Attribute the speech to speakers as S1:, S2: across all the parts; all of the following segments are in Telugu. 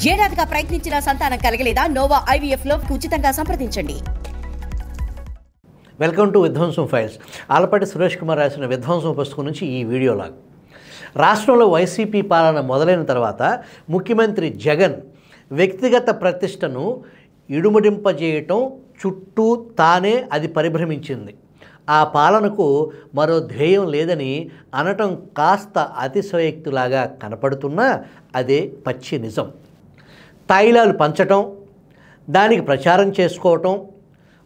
S1: ఏడాదిగా ప్రయత్నించిన సంతానం కలగలేదా? నోవా IVF లో ఉచితంగా సంప్రదించండి.
S2: వెల్కమ్ టు విధ్వంసం ఫైల్స్. ఆలపాటి సురేష్ కుమార్ రాసిన విధ్వంసం పుస్తకం నుంచి ఈ వీడియోలాగా. రాష్ట్రంలో వైసీపీ పాలన మొదలైన తర్వాత ముఖ్యమంత్రి జగన్ వ్యక్తిగత ప్రతిష్టను ఇడుముడింపజేయటం చుట్టూ తానే అది పరిభ్రమించింది. ఆ పాలనకు మరో ధ్యేయం లేదని అనటం కాస్త అతిశయోక్తిలాగా కనపడుతున్నా అదే పచ్చి నిజం. తాయిలాలు పంచటం, దానికి ప్రచారం చేసుకోవటం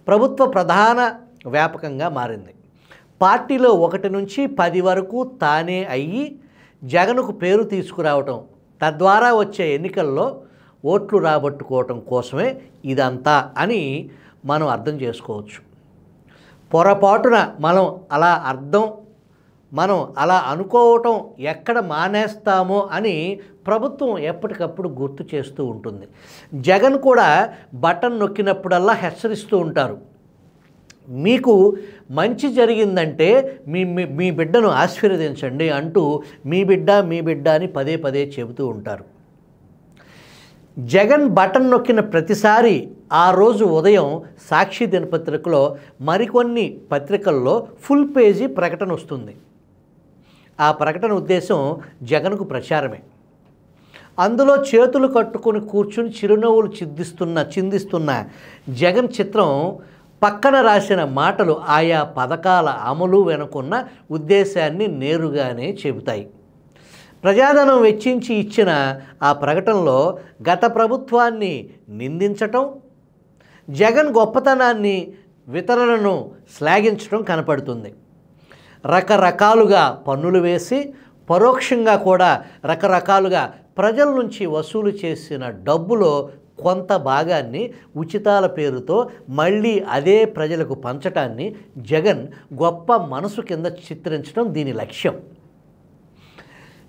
S2: ప్రభుత్వ ప్రధాన వ్యాపకంగా మారింది. పార్టీలో 1 నుంచి 10 వరకు తానే అయ్యి జగన్కు పేరు తీసుకురావటం, తద్వారా వచ్చే ఎన్నికల్లో ఓట్లు రాబట్టుకోవటం కోసమే ఇదంతా అని మనం అర్థం చేసుకోవచ్చు. పొరపాటున మనం అలా అనుకోవటం ఎక్కడ మానేస్తామో అని ప్రభుత్వం ఎప్పటికప్పుడు గుర్తు చేస్తూ ఉంటుంది. జగన్ కూడా బటన్ నొక్కినప్పుడల్లా హెచ్చరిస్తూ ఉంటారు. మీకు మంచి జరిగిందంటే మీ బిడ్డను ఆశీర్వదించండి అంటూ మీ బిడ్డ అని పదే పదే చెబుతూ ఉంటారు. జగన్ బటన్ నొక్కిన ప్రతిసారి ఆ రోజు ఉదయం సాక్షి దినపత్రికలో మరికొన్ని పత్రికల్లో ఫుల్ పేజీ ప్రకటన వస్తుంది. ఆ ప్రకటన ఉద్దేశం జగన్కు ప్రచారమే. అందులో చేతులు కట్టుకొని కూర్చుని చిరునవ్వులు చిందిస్తున్న జగన్ చిత్రం పక్కన రాసిన మాటలు ఆయా పథకాల అమలు వెనుకున్న ఉద్దేశాన్ని నేరుగానే చెబుతాయి. ప్రజాధనం వెచ్చించి ఇచ్చిన ఆ ప్రకటనలో గత ప్రభుత్వాన్ని నిందించటం, జగన్ గొప్పతనాన్ని వితరణను శ్లాఘించడం కనపడుతుంది. రకరకాలుగా పన్నులు వేసి పరోక్షంగా కూడా రకరకాలుగా ప్రజల నుంచి వసూలు చేసిన డబ్బులో కొంత భాగాన్ని ఉచితాల పేరుతో మళ్ళీ అదే ప్రజలకు పంచటాన్ని జగన్ గొప్ప మనసు కింద చిత్రించడం దీని లక్ష్యం.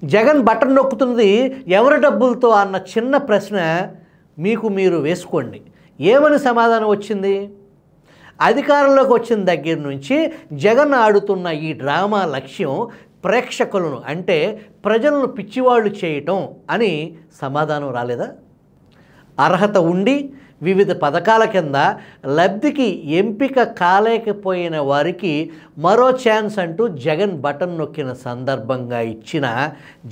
S2: జగన్ బటన్ నొక్కుతున్నది ఎవరి డబ్బులతో అన్న చిన్న ప్రశ్న మీరు వేసుకోండి. ఏమని సమాధానం వచ్చింది? అధికారంలోకి వచ్చిన దగ్గర నుంచి జగన్ ఆడుతున్న ఈ డ్రామా లక్ష్యం ప్రేక్షకులను అంటే ప్రజలను పిచ్చివాళ్ళు చేయటం అని సమాధానం రాలేదా? అర్హత ఉండి వివిధ పథకాల కింద లబ్ధికి ఎంపిక కాలేకపోయిన వారికి మరో ఛాన్స్ అంటూ జగన్ బటన్ నొక్కిన సందర్భంగా ఇచ్చిన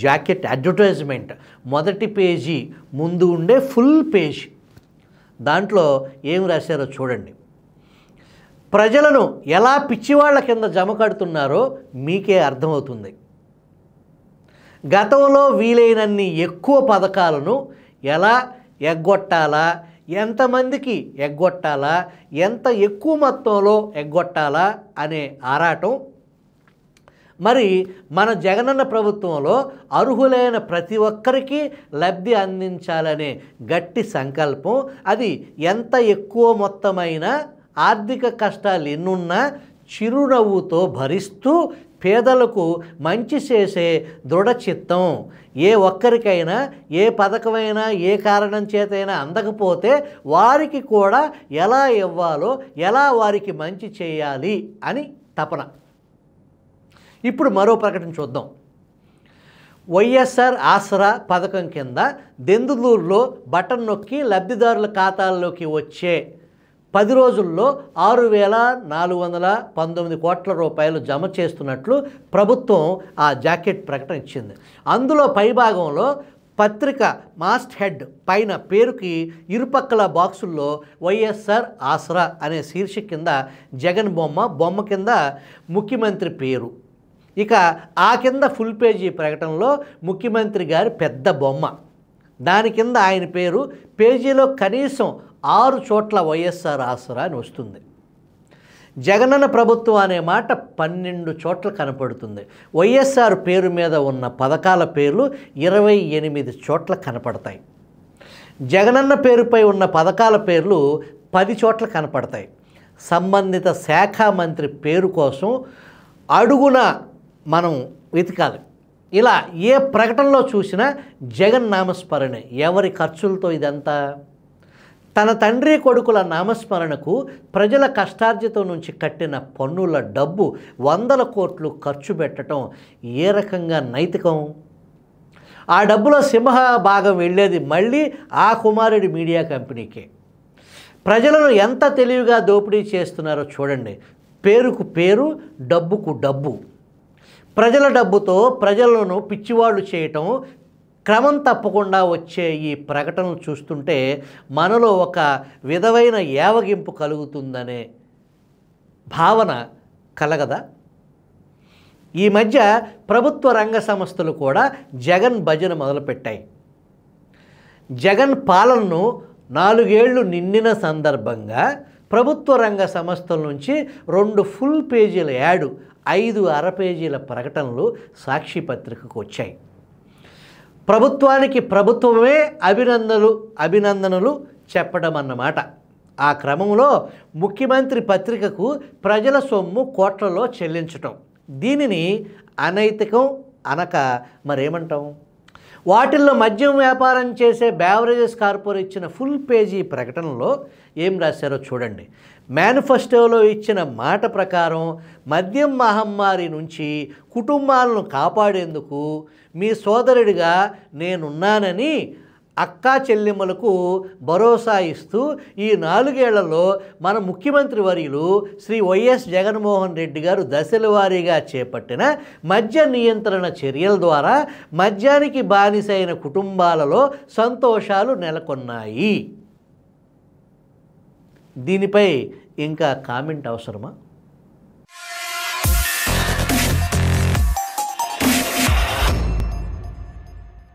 S2: జాకెట్ అడ్వర్టైజ్మెంట్ మొదటి పేజీ ముందు ఉండే ఫుల్ పేజ్, దాంట్లో ఏం రాశారో చూడండి. ప్రజలను ఎలా పిచ్చివాళ్ల కింద జమ కడుతున్నారో మీకే అర్థమవుతుంది. గతంలో వీలైనన్ని ఎక్కువ పథకాలను ఎలా ఎగ్గొట్టాలా, ఎంతమందికి ఎగ్గొట్టాలా, ఎంత ఎక్కువ మొత్తంలో ఎగ్గొట్టాలా అనే ఆరాటం, మరి మన జగనన్న ప్రభుత్వంలో అర్హులైన ప్రతి ఒక్కరికి లబ్ధి అందించాలనే గట్టి సంకల్పం, అది ఎంత ఎక్కువ మొత్తమైన ఆర్థిక కష్టాలు ఎన్నున్నా చిరునవ్వుతో భరిస్తూ పేదలకు మంచి చేసే దృఢచిత్తం, ఏ ఒక్కరికైనా ఏ పథకమైనా ఏ కారణం చేతైనా అందకపోతే వారికి కూడా ఎలా ఇవ్వాలో, ఎలా వారికి మంచి చేయాలి అని తపన. ఇప్పుడు మరో ప్రకటన చూద్దాం. వైఎస్ఆర్ ఆసరా పథకం కింద దెందులూరులో బటన్ నొక్కి లబ్ధిదారుల ఖాతాల్లోకి వచ్చే 10 రోజుల్లో 6,419 కోట్ల రూపాయలు జమ చేస్తున్నట్లు ప్రభుత్వం ఆ జాకెట్ ప్రకటన ఇచ్చింది. అందులో పైభాగంలో పత్రిక మాస్ట్ హెడ్ పైన పేరుకి ఇరుపక్కల బాక్సుల్లో వైఎస్ఆర్ ఆసరా అనే శీర్షిక కింద జగన్ బొమ్మ కింద ముఖ్యమంత్రి పేరు. ఇక ఆ కింద ఫుల్ పేజీ ప్రకటనలో ముఖ్యమంత్రి గారి పెద్ద బొమ్మ, దాని కింద ఆయన పేరు, పేజీలో కనీసం 6 చోట్ల వైఎస్ఆర్ ఆసరా అని వస్తుంది. జగనన్న ప్రభుత్వం అనే మాట 12 చోట్ల కనపడుతుంది. వైఎస్ఆర్ పేరు మీద ఉన్న పథకాల పేర్లు 28 చోట్ల కనపడతాయి. జగనన్న పేరుపై ఉన్న పథకాల పేర్లు 10 చోట్ల కనపడతాయి. సంబంధిత శాఖ మంత్రి పేరు కోసం అడుగున మనం వెతకాలి. ఇలా ఏ ప్రకటనలో చూసినా జగన్ నామస్మరణే. ఎవరి ఖర్చులతో ఇదంతా? తన తండ్రి కొడుకుల నామస్మరణకు ప్రజల కష్టార్జితం నుంచి కట్టిన పన్నుల డబ్బు 100 కోట్లు ఖర్చు పెట్టడం ఏ రకంగా నైతికం? ఆ డబ్బులో సింహ భాగం వెళ్ళేది మళ్ళీ ఆ కుమారుడి మీడియా కంపెనీకే. ప్రజలను ఎంత తెలివిగా దోపిడీ చేస్తున్నారో చూడండి. పేరుకు పేరు, డబ్బుకు డబ్బు. ప్రజల డబ్బుతో ప్రజలను పిచ్చివాళ్ళు చేయటం, క్రమం తప్పకుండా వచ్చే ఈ ప్రకటనలు చూస్తుంటే మనలో ఒక విధమైన ఏవగింపు కలుగుతుందనే భావన కలగదా? ఈ మధ్య ప్రభుత్వ రంగ సంస్థలు కూడా జగన్ భజన మొదలుపెట్టాయి. జగన్ పాలనను 4 ఏళ్లు నిండిన సందర్భంగా ప్రభుత్వ రంగ సంస్థల నుంచి 2 ఫుల్ పేజీల యాడ్, 5 అర పేజీల ప్రకటనలు సాక్షి పత్రికకు వచ్చాయి. ప్రభుత్వానికి ప్రభుత్వమే అభినందనలు చెప్పడం అన్నమాట. ఆ క్రమంలో ముఖ్యమంత్రి పత్రికకు ప్రజల సొమ్ము కోట్లలో చెల్లించటం, దీనిని అనైతికం అనక మరేమంటాం? వాటిల్లో మద్యం వ్యాపారం చేసే బేవరేజెస్ కార్పొరేషన్ ఇచ్చిన ఫుల్ పేజీ ప్రకటనలో ఏం రాశారో చూడండి. మేనిఫెస్టోలో ఇచ్చిన మాట ప్రకారం మద్యం మహమ్మారి నుంచి కుటుంబాలను కాపాడేందుకు మీ సోదరుడిగా నేనున్నానని అక్కా చెల్లెమ్మలకు భరోసా ఇస్తూ ఈ 4 ఏళ్లలో మన ముఖ్యమంత్రి వర్యులు శ్రీ వైఎస్ జగన్మోహన్ రెడ్డి గారు దశల వారీగా చేపట్టిన మద్య నియంత్రణ చర్యల ద్వారా మద్యానికి బానిసైన కుటుంబాలలో సంతోషాలు నెలకొన్నాయి. దీనిపై ఇంకా కామెంట్ అవసరమా?